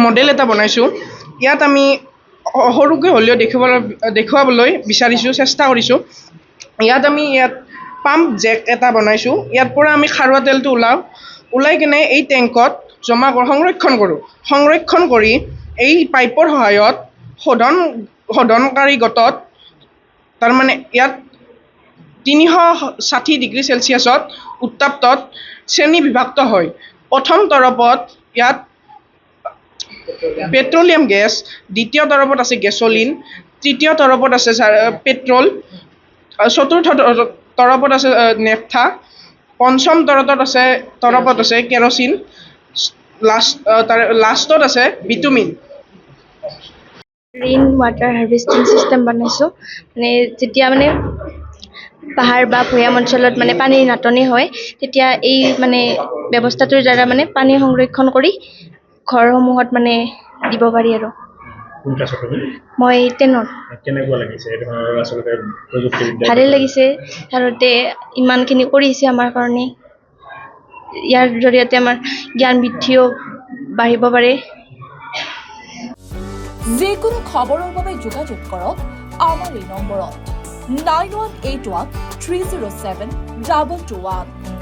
Model এটা বনাইছোঁ। ইয়াত আমি সৰুকৈ হ'লেও দেখুৱাবলৈ বিচাৰিছোঁ, চেষ্টা কৰিছোঁ। ইয়াত পাম্প জেক এটা বনাইছোঁ। ইয়াৰ পৰা আমি খাৰুৱা তেলটো ওলাই কিনে এই টেংকত সংৰক্ষণ কৰি এই পাইপৰ সহায়ত শোধনকাৰী গটত তাৰমানে ইয়াত 360 ডিগ্ৰী চেলচিয়াছত উত্তাপত শ্ৰেণীবিভক্ত হয়। প্ৰথম তৰপত ইয়াত পেট্ৰলিয়াম গেছ, দ্বিতীয় তৰপত আছে গেছলিন, তৃতীয় তৰপত আছে পেট্ৰল, চতুৰ্থ তৰপত আছে নেফথা, পঞ্চম তৰপত আছে কেৰচিন, লাষ্টত আছে bitumen. Rain water harvesting system বনাইছোঁ। মানে যেতিয়া মানে পাহাৰ বা ভৈয়াম অঞ্চলত মানে পানীৰ নাটনি হয়, তেতিয়া এই মানে ব্যৱস্থাটোৰ দ্বাৰা মানে পানী সংৰক্ষণ কৰি ঘৰসমূহত মানে দিব পাৰি আৰু। মই 10ত। কেনেকুৱা লাগিছে এই ধৰণৰ আচলতে প্ৰযুক্তিবিদ্যা? ভালেই লাগিছে, ভাৰতে ইমানখিনি কৰিছে আমাৰ কাৰণে। ইয়াৰ জৰিয়তে আমাৰ জ্ঞান বৃদ্ধিও বাঢ়িব পাৰে। যিকোনো খবৰৰ বাবে যোগাযোগ কৰক আমাৰ এই নম্বৰত 9181 307 221।